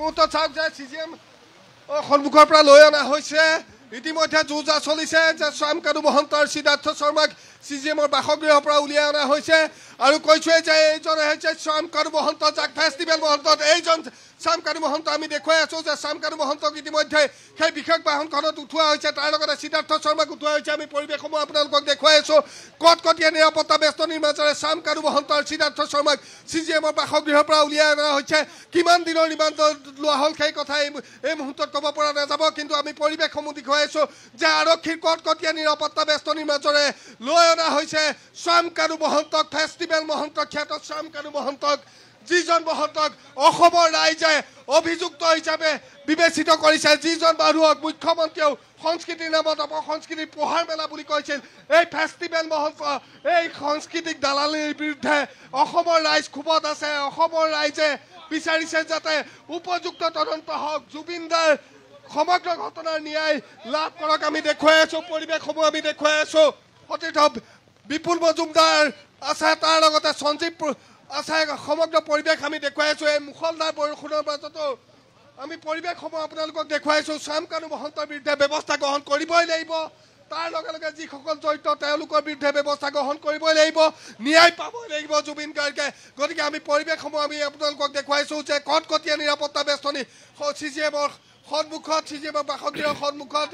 মুহূৰ্তত চাওক যে CGM সন্মুখৰ পৰা লৈ অনা হৈছে ইতিমধ্যে যুঁজা চলিছে যে শ্যামকানু মহন্ত আৰু সিদ্ধাৰ্থ শৰ্মাক CGMৰ বাসগৃহৰ পৰা উলিয়াই অনা হৈছে আৰু কৈছোৱে যে এইজনে হৈছে শ্যামকানু মহন্ত যাক ফেষ্টিভেল মহন্তত এইজন শ্যামকানু মহন্ত আমি দেখুৱাই আছো যে শ্যামকানু মহন্তক ইতিমধ্যে সেই বিশেষ বাহনখনত উঠোৱা হৈছে তাৰ লগতে সিদ্ধাৰ্থ শৰ্মাক উঠোৱা হৈছে আমি পৰিৱেশসমূহ আপোনালোকক দেখুৱাই আছো কটকটীয়া নিৰাপত্তা বেষ্টনীৰ মাজেৰে শ্যামকানু মহন্ত আৰু সিদ্ধাৰ্থ শৰ্মাক CGMৰ বাসগৃহৰ পৰা উলিয়াই অনা হৈছে কিমান দিনৰ ৰিমাণ্ড লোৱা হ'ল সেই কথা এই মুহূৰ্তত ক'ব পৰা নাযাব কিন্তু আমি পৰিৱেশসমূহ দেখুৱাই আছো যে আৰক্ষীৰ কটকটীয়া নিৰাপত্তা বেষ্টনীৰ মাজেৰে লৈ অনা হৈছে শ্যামকানু মহন্তক ফেষ্টিভেল মহন্ত খ্যাত শ্যামকানু মহন্তক যিজন মহন্তক অসমৰ ৰাইজে অভিযুক্ত হিচাপে বিবেচিত কৰিছে যিজন মানুহক মুখ্যমন্ত্ৰীয়েও সংস্কৃতিৰ নামত অপসংস্কৃতিৰ পোহাৰ মেলা বুলি কৈছিল এই ফেষ্টিভেল মহন্ত এই সাংস্কৃতিক দালালিৰ বিৰুদ্ধে অসমৰ ৰাইজ ক্ষোভত আছে অসমৰ ৰাইজে বিচাৰিছে যাতে উপযুক্ত তদন্ত হওক জুবিনদাৰ সমগ্ৰ ঘটনাৰ ন্যায় লাভ কৰক আমি দেখুৱাই আছো পৰিৱেশসমূহ আমি দেখুৱাই আছো সতীৰ্থ বিপুল মজুমদাৰ আছে তাৰ লগতে সঞ্জীৱ আছে সমগ্ৰ পৰিৱেশ আমি দেখুৱাই আছো এই মুখলধাৰ বৰষুণৰ মাজতো আমি পৰিৱেশসমূহ আপোনালোকক দেখুৱাইছো শ্যামকানু মহন্তৰ বিৰুদ্ধে ব্যৱস্থা গ্ৰহণ কৰিবই লাগিব তাৰ লগে লগে যিসকল জড়িত তেওঁলোকৰ বিৰুদ্ধে ব্যৱস্থা গ্ৰহণ কৰিবই লাগিব ন্যায় পাবই লাগিব জুবিন গাৰ্গে গতিকে আমি পৰিৱেশসমূহ আমি আপোনালোকক দেখুৱাইছো যে কটকটীয়া নিৰাপত্তা বেষ্টনী CGMৰ সন্মুখত CGMৰ বাসগৃহৰ সন্মুখত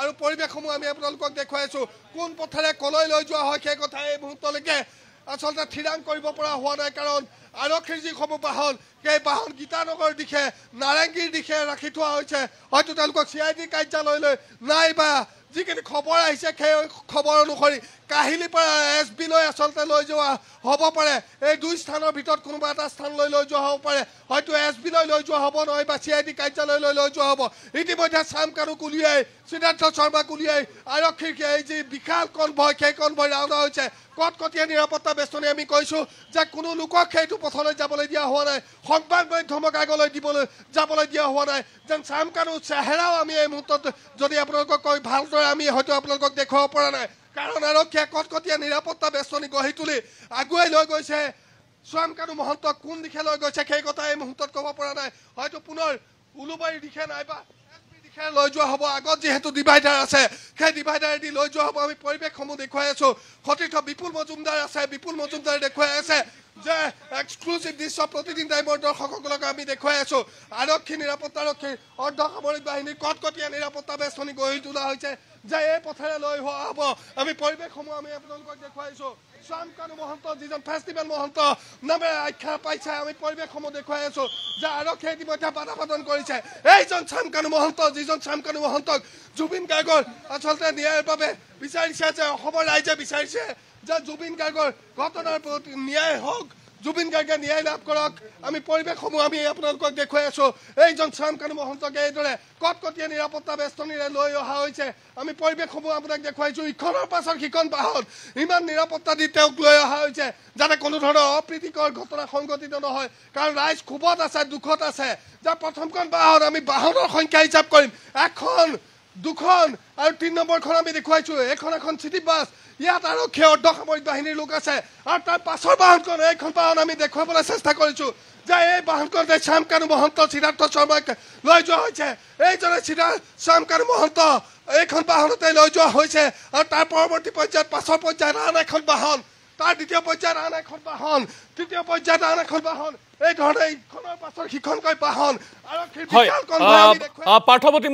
আৰু পৰিৱেশসমূহ আমি আপোনালোকক দেখুৱাইছো কোন পথেৰে কলৈ লৈ যোৱা হয় সেই কথা এই মুহূৰ্তলৈকে আচলতে থিৰাং কৰিব পৰা হোৱা নাই কাৰণ আৰক্ষীৰ যিসমূহ বাহন সেই বাহন গীতানগৰ দিশে নাৰেংগীৰ দিশে ৰাখি থোৱা হৈছে হয়তো তেওঁলোকক CID কাৰ্যালয়লৈ নাইবা যিখিনি খবৰ আহিছে সেই খবৰ অনুসৰি কাহিলীৰ পৰা SB লৈ আচলতে লৈ যোৱা হ'ব পাৰে এই দুই স্থানৰ ভিতৰত কোনোবা এটা স্থানলৈ লৈ যোৱা হ'ব পাৰে হয়তো SB লৈ যোৱা হ'ব নহয় বা CID কাৰ্যালয়লৈ লৈ যোৱা হ'ব ইতিমধ্যে শ্যামকানুক উলিয়াই সিদ্ধাৰ্থ শৰ্মাক উলিয়াই আৰক্ষীৰ এই যি বিশাল কনভয় সেই কনভয় ৰাওনা হৈছে কটকটীয়া নিৰাপত্তা বেষ্টনী আমি কৈছো যে কোনো লোকক সেইটো পথলৈ যাবলৈ দিয়া হোৱা নাই সংবাদ মাধ্যমক আগলৈ যাবলৈ দিয়া হোৱা নাই যেন শ্যামকানুৰ চেহেৰাও আমি এই মুহূৰ্তত যদি আপোনালোকক কৈ ভালদৰে আমি হয়তো আপোনালোকক দেখুৱাব পৰা নাই কাৰণ আৰক্ষীয়ে কটকটীয়া নিৰাপত্তা বেষ্টনী গঢ়ি তুলি আগুৱাই লৈ গৈছে শ্যামকানু মহন্তক কোন দিশে লৈ গৈছে সেই কথা এই মুহূৰ্তত ক'ব পৰা নাই হয়তো পুনৰ উলুবাৰীৰ দিশে নাইবা লৈ যোৱা হ'ব আগত যিহেতু ডিভাইডাৰ আছে সেই ডিভাইডাৰেদি লৈ যোৱা হ'ব আমি পৰিৱেশসমূহ দেখুৱাই আছো সতীৰ্থ বিপুল মজুমদাৰ আছে বিপুল মজুমদাৰে দেখুৱাই আছে যে এক্সক্লুচিভ দৃশ্য প্ৰতিদিন টাইমৰ দৰ্শকসকলক আমি দেখুৱাই আছো আৰক্ষী নিৰাপত্তা আৰক্ষীৰ অৰ্ধসামৰিক বাহিনীৰ কটকটীয়া নিৰাপত্তা বেষ্টনী গঢ়ি তোলা হৈছে যে এই পথেৰে লৈ হোৱা হ'ব আমি পৰিৱেশসমূহ আমি আপোনালোকক দেখুৱাইছো শ্যামকানু মহন্ত যিজন ফেষ্টিভেল মহন্ত নামেৰে আখ্যা পাইছে আমি পৰিৱেশসমূহ দেখুৱাই আছো যে আৰক্ষীয়ে ইতিমধ্যে বাধা প্ৰদান কৰিছে এইজন শ্যামকানু মহন্ত যিজন শ্যামকানু মহন্তক জুবিন গাৰ্গৰ আচলতে ন্যায়ৰ বাবে বিচাৰিছে যে অসমৰ ৰাইজে বিচাৰিছে যে জুবিন গাৰ্গৰ ঘটনাৰ প্ৰতি ন্যায় হওক জুবিন গাৰ্গে ন্যায় লাভ কৰক আমি পৰিৱেশসমূহ আমি আপোনালোকক দেখুৱাই আছো এইজন শ্যামকানু মহন্তকে এইদৰে কটকটীয়া নিৰাপত্তা বেষ্টনীৰে লৈ অহা হৈছে আমি পৰিৱেশসমূহ আপোনাক দেখুৱাইছো ইখনৰ পাছৰ সিখন বাহন ইমান নিৰাপত্তা দি তেওঁক লৈ অহা হৈছে যাতে কোনো ধৰণৰ অপ্ৰীতিকৰ ঘটনা সংঘটিত নহয় কাৰণ ৰাইজ ক্ষোভত আছে দুখত আছে যে প্ৰথমখন বাহন আমি বাহনৰ সংখ্যা হিচাপ কৰিম এখন দুখন আৰু ৩ নম্বৰখন আমি দেখুৱাইছো এখন চিটি বাছ ইয়াত আৰক্ষী অৰ্ধসামৰিক বাহিনীৰ লোক আছে আৰু তাৰ পাছৰ বাহনখন এইখন বাহন আমি দেখুৱাবলৈ চেষ্টা কৰিছো যে এই বাহনখনতে শ্যামকানু মহন্ত সিদ্ধাৰ্থ শৰ্মাক লৈ যোৱা হৈছে এইজনে শ্যামকানু মহন্ত এইখন বাহনতে লৈ যোৱা হৈছে আৰু তাৰ পৰৱৰ্তী পৰ্যায়ত পাছৰ পৰ্যায়ত আন এখন বাহন তাৰ দ্বিতীয় পৰ্যায়ত আন এখন বাহন তৃতীয় পৰ্যায়ত আন এখন বাহন এই ধৰণে ইখনৰ পাছৰ সিখনকৈ বাহন পাৰ্থপ্ৰতিম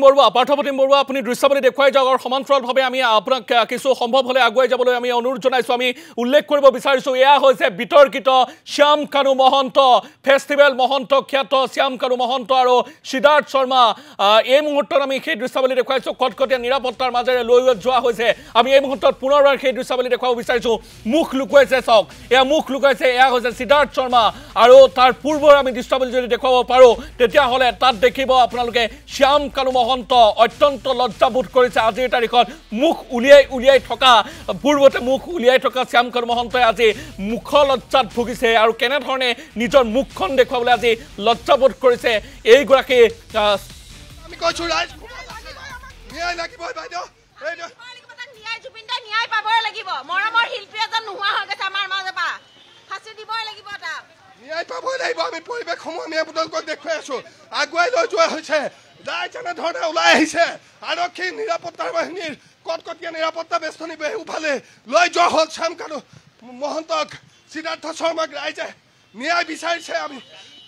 বৰুৱা আপুনি দৃশ্যাৱলী দেখুৱাই যাওক আৰু সমান্তৰালভাৱে আমি আপোনাক কিছু সম্ভৱ হ'লে আগুৱাই যাবলৈ আমি অনুৰোধ জনাইছোঁ আমি উল্লেখ কৰিব বিচাৰিছোঁ এয়া হৈছে বিতৰ্কিত শ্যামকানু মহন্ত ফেষ্টিভেল মহন্ত খ্যাত শ্যামকানু মহন্ত আৰু সিদ্ধাৰ্থ শৰ্মা এই মুহূৰ্তত আমি সেই দৃশ্যাৱলী দেখুৱাইছোঁ কটকটীয়া নিৰাপত্তাৰ মাজেৰে লৈ যোৱা হৈছে আমি এই মুহূৰ্তত পুনৰবাৰ সেই দৃশ্যাৱলী দেখুৱাব বিচাৰিছোঁ মুখ লুকুৱাইছে চাওক এয়া মুখ লুকুৱাইছে এয়া হৈছে সিদ্ধাৰ্থ শৰ্মা আৰু তাৰ পূৰ্বৰ আমি দৃশ্যাৱলী যদি দেখুৱাব পাৰোঁ তেতিয়াহ'লে তাত দেখিব আপোনালোকে শ্যামকানু মহন্ত অত্যন্ত লজ্জাবোধ কৰিছে আজিৰ তাৰিখত মুখ উলিয়াই থকা পূৰ্বতে মুখ উলিয়াই থকা শ্যামকানু মহন্তই আজি মুখ লজ্জাত ভুগিছে আৰু কেনেধৰণে নিজৰ মুখখন দেখুৱাবলৈ আজি লজ্জাবোধ কৰিছে এইগৰাকী আমি কৈছো ৰাইজ ন্যায় লাগিব বাইদেউ ন্যায় জুবিনদাই ন্যায় পাবই লাগিব মৰমৰ শিল্পী এজন নোহোৱা হৈ গৈছে আমাৰ মাজৰ পৰা ফাঁচি দিবই লাগিব তাক ন্যায় পাবই লাগিব আমি পৰিৱেশসমূহ আমি আপোনালোকক দেখুৱাই আছো আগুৱাই লৈ যোৱা হৈছে যাই যেনেধৰণে ওলাই আহিছে আৰক্ষী নিৰাপত্তা বাহিনীৰ কটকটীয়া নিৰাপত্তা বেষ্টনী উফালে লৈ যোৱা হ'ল শ্যামকানু মহন্তক সিদ্ধাৰ্থ শৰ্মাক ৰাইজে ন্যায় বিচাৰিছে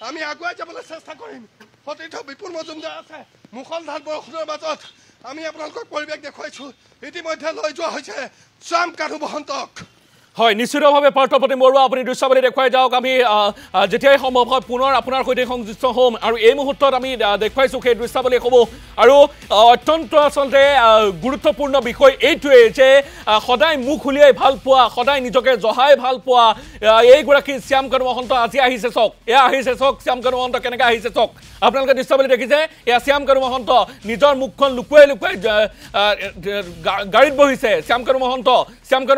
আমি আগুৱাই যাবলৈ চেষ্টা কৰিম সতীৰ্থ বিপুল মজুমদাৰ আছে মুখলধাৰ বৰষুণৰ মাজত আমি আপোনালোকক পৰিৱেশ দেখুৱাইছো ইতিমধ্যে লৈ যোৱা হৈছে শ্যামকানু মহন্তক হয় নিশ্চিতভাৱে পাৰ্থপ্ৰতিম বৰুৱা আপুনি দৃশ্যাৱলী দেখুৱাই যাওক আমি যেতিয়াই সম্ভৱ হয় পুনৰ আপোনাৰ সৈতে সংযুক্ত হ'ম আৰু এই মুহূৰ্তত আমি দেখুৱাইছোঁ সেই দৃশ্যাৱলীসমূহ আৰু অত্যন্ত আচলতে গুৰুত্বপূৰ্ণ বিষয় এইটোৱে যে সদায় মুখ উলিয়াই ভাল পোৱা সদায় নিজকে জহাই ভাল পোৱা এইগৰাকী শ্যামকানু মহন্ত আজি আহিছে চাওক এয়া আহিছে চাওক শ্যামকানু মহন্ত কেনেকৈ আহিছে চাওক আপোনালোকে দৃশ্যাৱলী দেখিছে এয়া শ্যামকানু মহন্ত নিজৰ মুখখন লুকুৱাই গাড়ীত বহিছে শ্যামকানু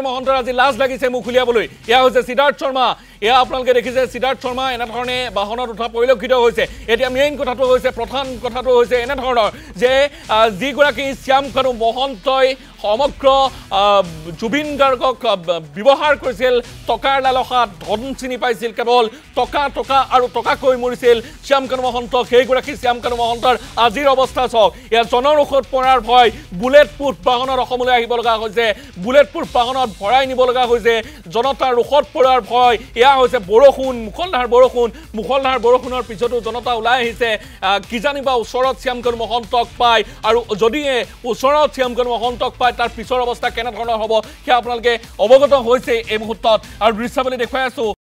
মহন্তৰ আজি লাজ লাগিছে মুখ উলিয়াবলৈ এয়া হৈছে সিদ্ধাৰ্থ শৰ্মা এয়া আপোনালোকে দেখিছে সিদ্ধাৰ্থ শৰ্মা এনেধৰণে বাহনত উঠা পৰিলক্ষিত হৈছে এতিয়া মেইন কথাটো হৈছে প্ৰধান কথাটো হৈছে এনেধৰণৰ যে যিগৰাকী শ্যামকানু মহন্তই সমগ্ৰ জুবিন গাৰ্গক ব্যৱহাৰ কৰিছিল টকাৰ লালসাত ধন চিনি পাইছিল কেৱল টকা আৰু টকাকৈ মৰিছিল শ্যামকানু মহন্ত সেইগৰাকী শ্যামকানু মহন্তৰ আজিৰ অৱস্থা চাওক এয়া জনৰোষত পৰাৰ ভয় বুলেট প্ৰুফ বাহনত অসমলৈ আহিব লগা হৈছে বুলেট প্ৰুফ বাহনত ভৰাই নিব লগা হৈছে জনতাৰ ৰোষত পৰাৰ ভয় এয়া হৈছে বৰষুণ মুখলধাৰ বৰষুণৰ পিছতো জনতা ওলাই আহিছে কিজানিবা ওচৰত শ্যামকানু মহন্তক পায় আৰু যদিহে ওচৰত শ্যামকানু মহন্তক পায় তাৰ পিছৰ অৱস্থা কেনেধৰণৰ হ'ব সেয়া আপোনালোকে অৱগত হৈছে এই মুহূৰ্তত আৰু দৃশ্যাৱলী দেখুৱাই আছোঁ